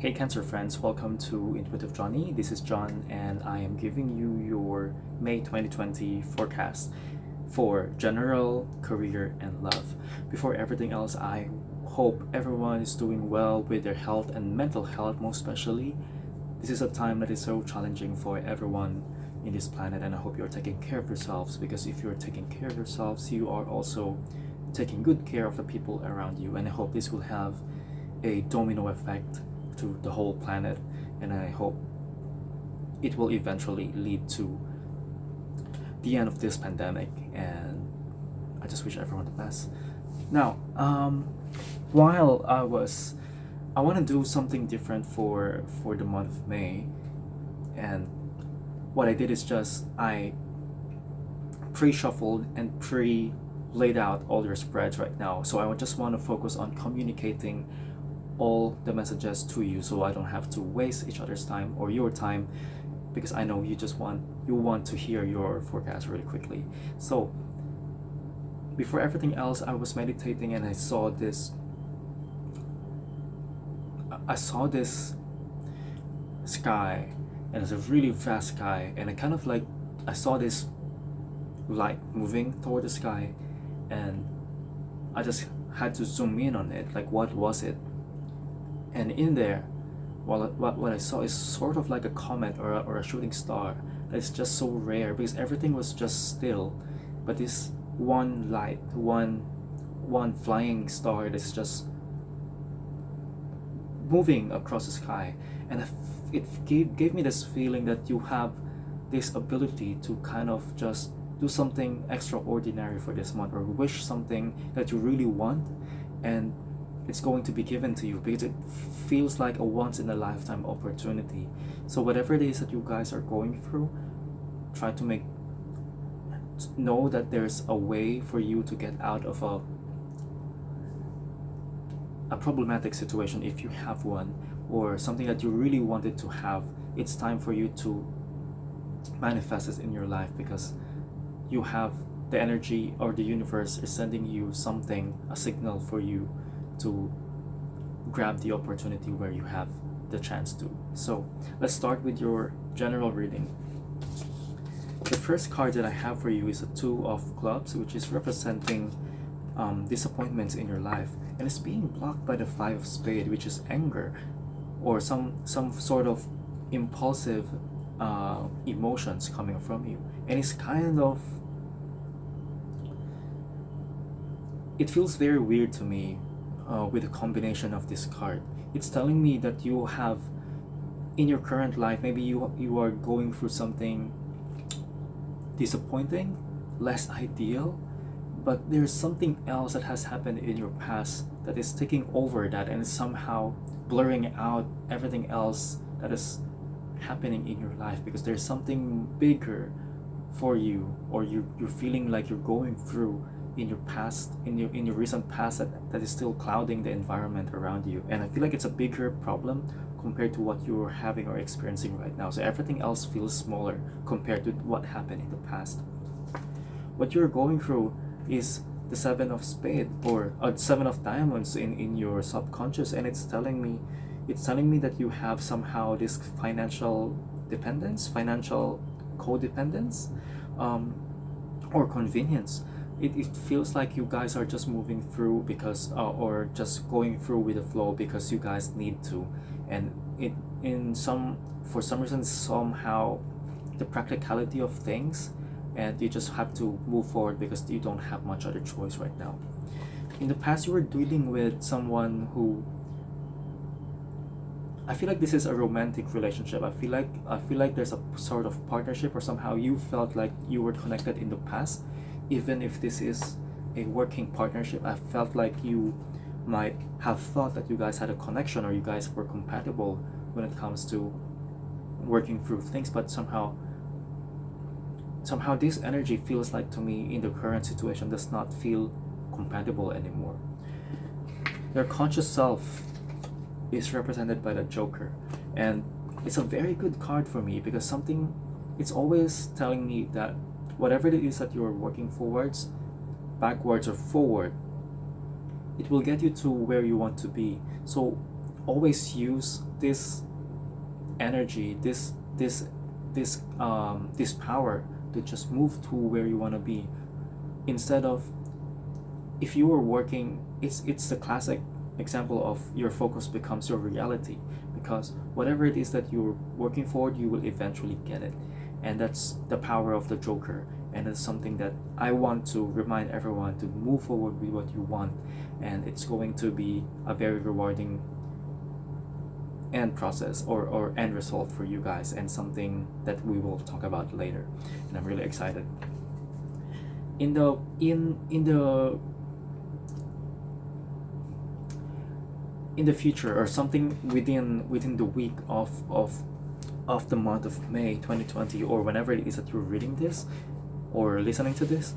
Hey Cancer friends, welcome to Intuitive Johnny. This is John and I am giving you your May 2020 forecast for general, career, and love. Before everything else, I hope everyone is doing well with their health and mental health, most especially. This is a time that is so challenging for everyone in this planet, and I hope you're taking care of yourselves, because if you're taking care of yourselves, you are also taking good care of the people around you, and I hope this will have a domino effect to the whole planet, and I hope it will eventually lead to the end of this pandemic, and I just wish everyone the best. Now, while I want to do something different for the month of May, and what I did is just I pre-shuffled and pre-laid out all your spreads right now. So I just want to focus on communicating all the messages to you, so I don't have to waste each other's time or your time, because I know you want to hear your forecast really quickly. So before everything else, I was meditating and I saw this sky, and it's a really vast sky, and I saw this light moving toward the sky, and I just had to zoom in on it, like what was it? And in there, what I saw is sort of like a comet or a shooting star. It's just so rare because everything was just still, but this one light, one flying star that's just moving across the sky, and it gave me this feeling that you have this ability to kind of just do something extraordinary for this month, or wish something that you really want, and it's going to be given to you, because it feels like a once in a lifetime opportunity. So whatever it is that you guys are going through, try to know that there's a way for you to get out of a problematic situation, if you have one, or something that you really wanted to have. It's time for you to manifest it in your life, because you have the energy, or the universe is sending you something, a signal for you to grab the opportunity where you have the chance to. So let's start with your general reading. The first card that I have for you is a Two of Clubs, which is representing disappointments in your life, and it's being blocked by the Five of Spades, which is anger, or some sort of impulsive emotions coming from you. And it's kind of, it feels very weird to me with the combination of this card. It's telling me that you have, in your current life, maybe you are going through something disappointing, less ideal, but there's something else that has happened in your past that is taking over that, and is somehow blurring out everything else that is happening in your life, because there's something bigger for you, or you're feeling like you're going through in your past, in your recent past, that is still clouding the environment around you. And I feel like it's a bigger problem compared to what you're having or experiencing right now. So everything else feels smaller compared to what happened in the past. What you're going through is the Seven of Spades, or Seven of Diamonds in your subconscious, and it's telling me that you have somehow this financial dependence, financial codependence, or convenience. It feels like you guys are just moving through because or just going through with the flow because you guys need to, and for some reason, somehow the practicality of things, and you just have to move forward because you don't have much other choice right now. In the past, you were dealing with someone who, I feel like this is a romantic relationship. I feel like there's a sort of partnership, or somehow you felt like you were connected in the past. Even if this is a working partnership, I felt like you might have thought that you guys had a connection, or you guys were compatible when it comes to working through things, but somehow this energy feels like, to me, in the current situation, does not feel compatible anymore. Your conscious self is represented by the Joker, and it's a very good card for me, because it's always telling me that whatever it is that you're working forwards, backwards or forward, it will get you to where you want to be. So always use this energy, this power to just move to where you want to be, instead of, if you were working, it's the classic example of your focus becomes your reality, because whatever it is that you're working for, you will eventually get it. And that's the power of the Joker, and it's something that I want to remind everyone to move forward with what you want, and it's going to be a very rewarding end process, or end result for you guys, and something that we will talk about later. And I'm really excited. In the future, or something within the week of the month of May 2020, or whenever it is that you're reading this or listening to this,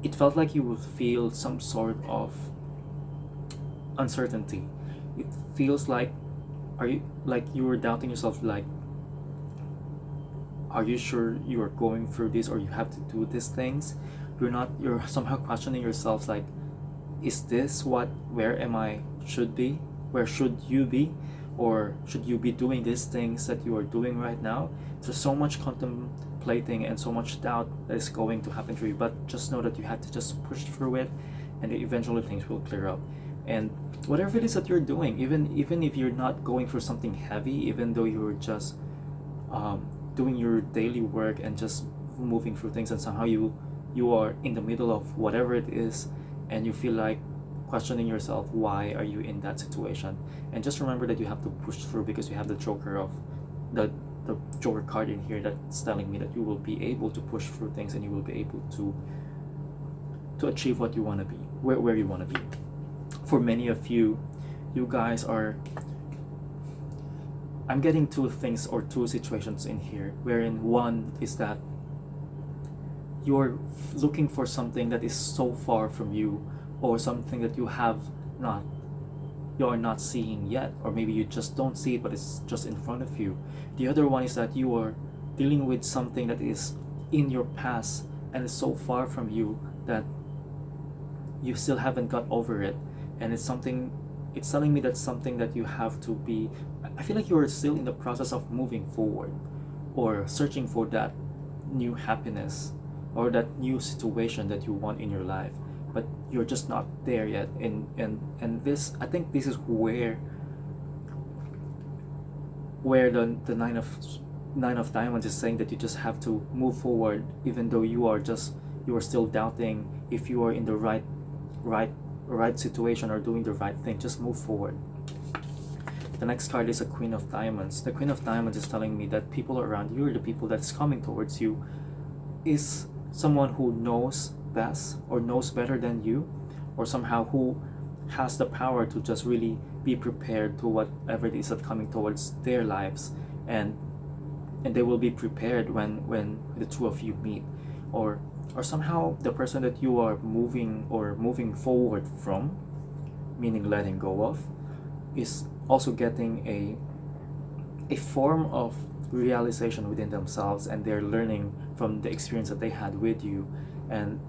it felt like you would feel some sort of uncertainty. It feels like, are you, like, you were doubting yourself, like, are you sure you are going through this, or you have to do these things? You're somehow questioning yourself, like, is this where am I should be? Where should you be? Or should you be doing these things that you are doing right now? There's so much contemplating and so much doubt that is going to happen to you, but just know that you have to just push through it, and eventually things will clear up. And whatever it is that you're doing, even if you're not going through something heavy, even though you're just doing your daily work and just moving through things, and somehow you are in the middle of whatever it is, and you feel like questioning yourself, why are you in that situation? And just remember that you have to push through, because you have the Joker card in here that's telling me that you will be able to push through things, and you will be able to achieve what you want to be, where you want to be. For many of you guys are, I'm getting two things, or two situations in here, wherein one is that you're looking for something that is so far from you, or something that you are not seeing yet, or maybe you just don't see it, but it's just in front of you. The other one is that you are dealing with something that is in your past, and is so far from you that you still haven't got over it, and it's telling me that's something that you have to be. I feel like you're still in the process of moving forward, or searching for that new happiness, or that new situation that you want in your life, but you're just not there yet. And this, I think this is where the nine of diamonds is saying that you just have to move forward, even though you are still doubting if you are in the right situation, or doing the right thing. Just move forward. The next card is a Queen of Diamonds. The Queen of Diamonds is telling me that people around you, or the people that's coming towards you, is someone who knows best, or knows better than you, or somehow who has the power to just really be prepared to whatever it is that's coming towards their lives, and they will be prepared when the two of you meet, or somehow the person that you are moving forward from, meaning letting go of, is also getting a form of realization within themselves, and they're learning from the experience that they had with you, and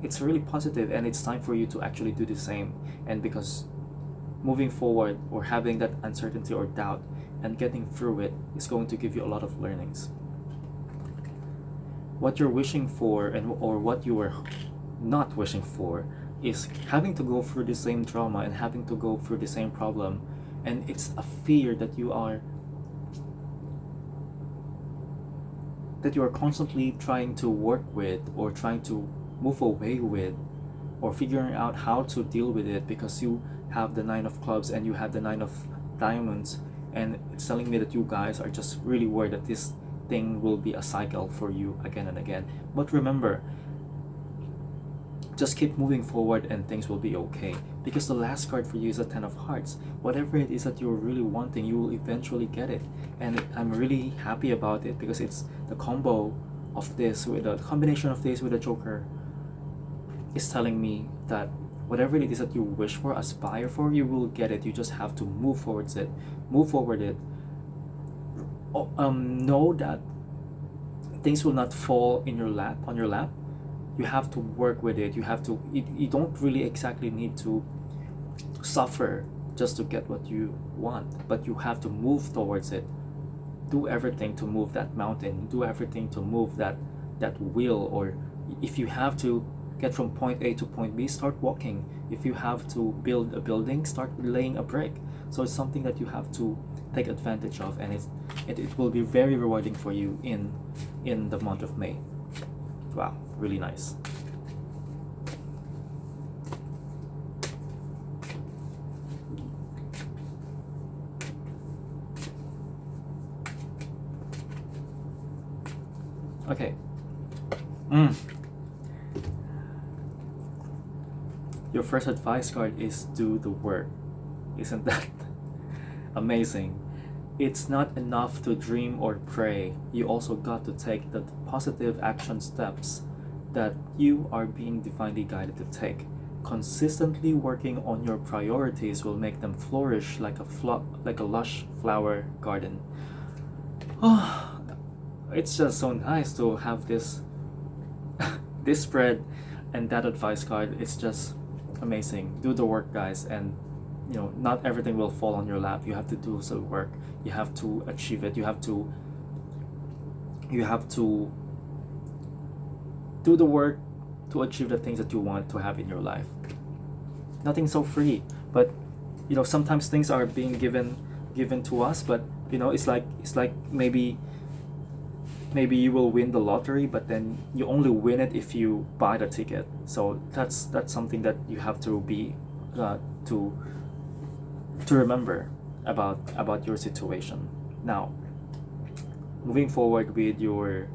it's really positive, and it's time for you to actually do the same. And because moving forward, or having that uncertainty or doubt, and getting through it, is going to give you a lot of learnings. What you're wishing for, or what you are not wishing for, is having to go through the same trauma, and having to go through the same problem, and it's a fear that you are constantly trying to work with, or trying to move away with, or figuring out how to deal with it, because you have the Nine of Clubs and you have the Nine of Diamonds, and it's telling me that you guys are just really worried that this thing will be a cycle for you again and again. But remember, just keep moving forward, and things will be okay, because the last card for you is a Ten of Hearts. Whatever it is that you're really wanting, you will eventually get it, and I'm really happy about it, because it's the combo of this, with the combination of this with the Joker, is telling me that whatever it is that you wish for, aspire for, you will get it. You just have to move forward it. Know that things will not fall on your lap. You have to work with it. You don't really exactly need to suffer just to get what you want, but you have to move towards it. Do everything to move that mountain. Do everything to move that wheel. Or if you have to get from point A to point B, start walking. If you have to build a building, start laying a brick. So it's something that you have to take advantage of, and it will be very rewarding for you in the month of May. Wow, really nice. Okay. Your first advice card is do the work. Isn't that amazing? It's not enough to dream or pray. You also got to take the positive action steps that you are being divinely guided to take. Consistently working on your priorities will make them flourish like a lush flower garden. Oh, it's just so nice to have this this spread and that advice card. It's just amazing. Do the work, guys, and not everything will fall on your lap. You have to do some work. You have to achieve it. You have to do the work to achieve the things that you want to have in your life. Nothing's so free, but sometimes things are being given to us, but it's like maybe you will win the lottery, but then you only win it if you buy the ticket. So that's something that you have to be to remember about your situation. Now, moving forward with your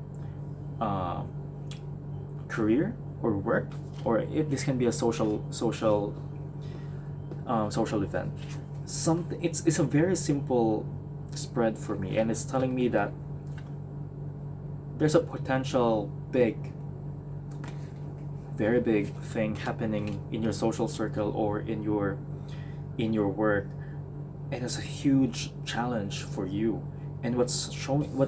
career or work, or this can be a social event. It's a very simple spread for me, and it's telling me that there's a potential very big thing happening in your social circle or in your work, and it's a huge challenge for you. And what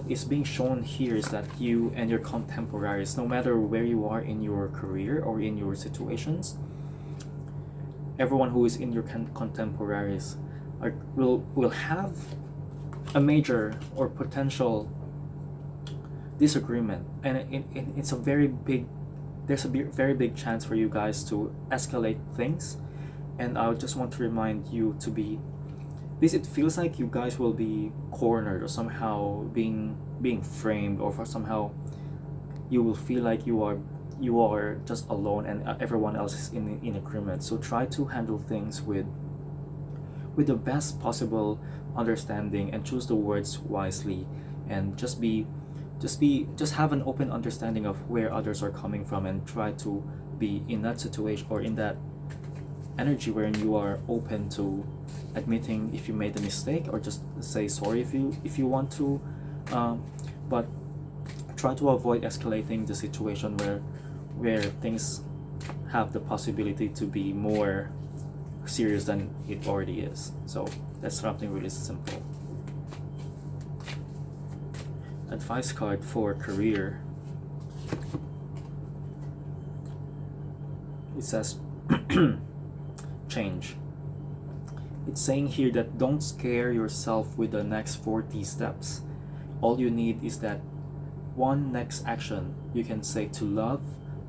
is being shown here is that you and your contemporaries, no matter where you are in your career or in your situations, everyone who is in your contemporaries will have a major or potential disagreement, and it's a very big there's a very big chance for you guys to escalate things. And I just want to remind you to be, because it feels like you guys will be cornered or somehow being framed, or for somehow you will feel like you are just alone and everyone else is in agreement. So try to handle things with the best possible understanding, and choose the words wisely, and just have an open understanding of where others are coming from, and try to be in that situation or in that energy wherein you are open to admitting if you made a mistake, or just say sorry if you want to, but try to avoid escalating the situation where things have the possibility to be more serious than it already is. So that's something really simple. Advice card for career. It says change. It's saying here that don't scare yourself with the next 40 steps. All you need is that one next action. You can say to love,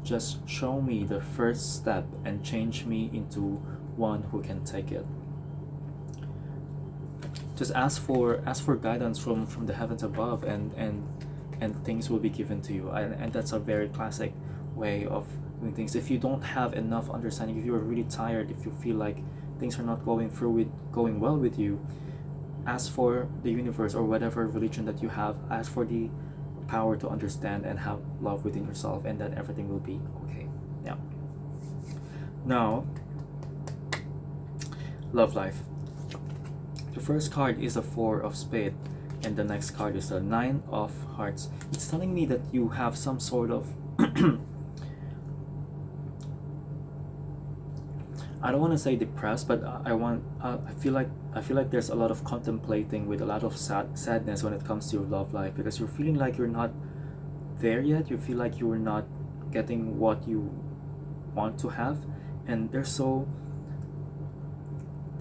just show me the first step and change me into one who can take it. Just ask for guidance from the heavens above, and things will be given to you. And that's a very classic way of doing things. If you don't have enough understanding, if you're really tired, if you feel like things are not going well with you, ask for the universe or whatever religion that you have. Ask for the power to understand and have love within yourself, and then everything will be okay. Yeah. Now, love life. The first card is a 4 of spades, and the next card is the 9 of hearts. It's telling me that you have some sort of I don't want to say depressed, but I feel like there's a lot of contemplating with a lot of sadness when it comes to your love life, because you're feeling like you're not there yet. You feel like you're not getting what you want to have, and there's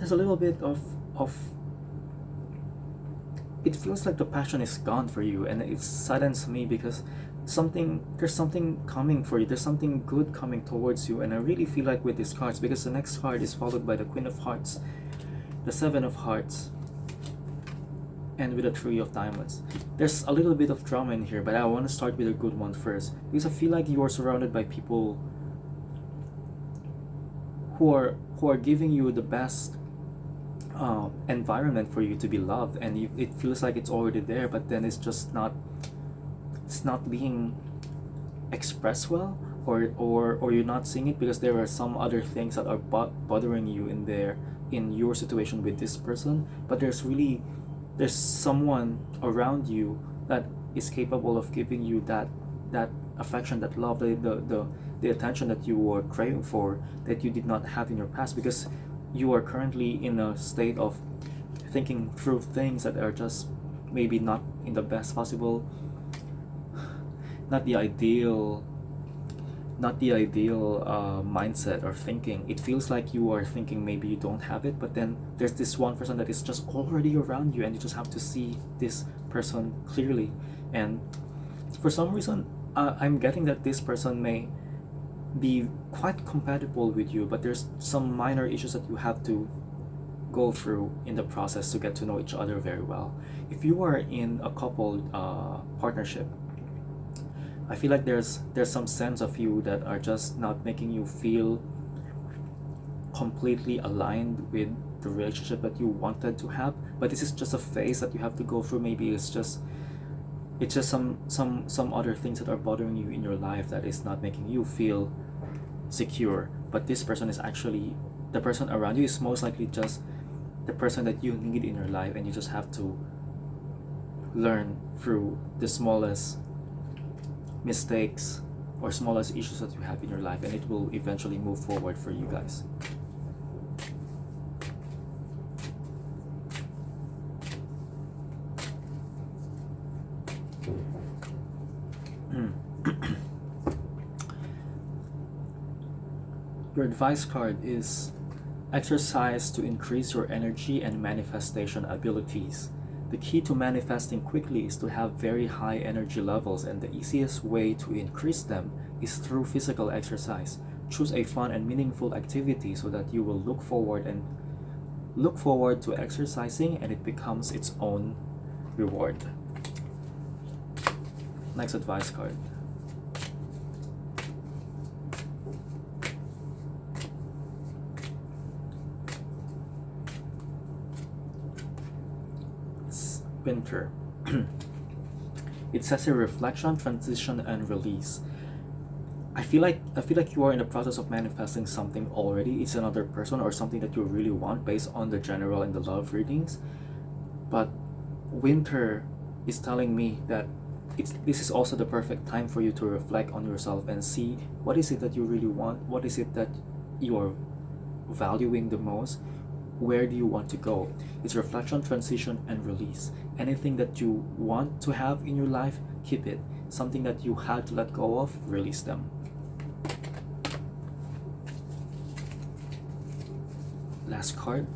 there's a little bit of it feels like the passion is gone for you, and it saddens me because there's something coming for you, there's something good coming towards you. And I really feel like with these cards, because the next card is followed by the Queen of Hearts, the Seven of Hearts, and with the Three of Diamonds. There's a little bit of drama in here, but I want to start with a good one first, because I feel like you are surrounded by people who are giving you the best environment for you to be loved, and it feels like it's already there, but then it's not being expressed well, or you're not seeing it because there are some other things that are bothering you in your situation with this person. But there's someone around you that is capable of giving you that affection, that love, the attention that you were craving for, that you did not have in your past, because you are currently in a state of thinking through things that are just maybe not in the best possible, not the ideal mindset or thinking. It feels like you are thinking maybe you don't have it, but then there's this one person that is just already around you, and you just have to see this person clearly. And for some reason, I'm getting that this person may be quite compatible with you, but there's some minor issues that you have to go through in the process to get to know each other very well. If you are in a couple partnership, I feel like there's some sense of you that are just not making you feel completely aligned with the relationship that you wanted to have. But this is just a phase that you have to go through. Maybe it's just some other things that are bothering you in your life that is not making you feel secure. But this person is actually, the person around you is most likely just the person that you need in your life, and you just have to learn through the smallest mistakes or smallest issues that you have in your life, and it will eventually move forward for you guys. Your advice card is exercise to increase your energy and manifestation abilities. The key to manifesting quickly is to have very high energy levels, and the easiest way to increase them is through physical exercise. Choose a fun and meaningful activity so that you will look forward to exercising, and it becomes its own reward. Next advice card. Winter. It says a reflection, transition, and release. I feel like you are in the process of manifesting something already. It's another person or something that you really want based on the general and the love readings. But winter is telling me that this is also the perfect time for you to reflect on yourself and see what is it that you really want, what is it that you are valuing the most, where do you want to go. It's reflection, transition, and release. Anything that you want to have in your life, keep it. Something that you had to let go of, release them. Last card.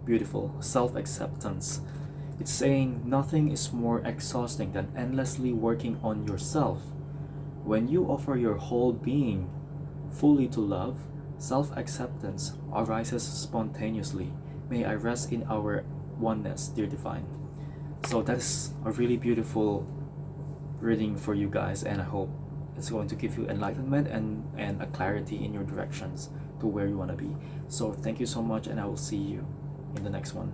Beautiful. Self-acceptance. It's saying nothing is more exhausting than endlessly working on yourself. When you offer your whole being fully to love, self-acceptance arises spontaneously. May I rest in our oneness, dear Divine. So that's a really beautiful reading for you guys, and I hope it's going to give you enlightenment and a clarity in your directions to where you want to be. So thank you so much, and I will see you in the next one.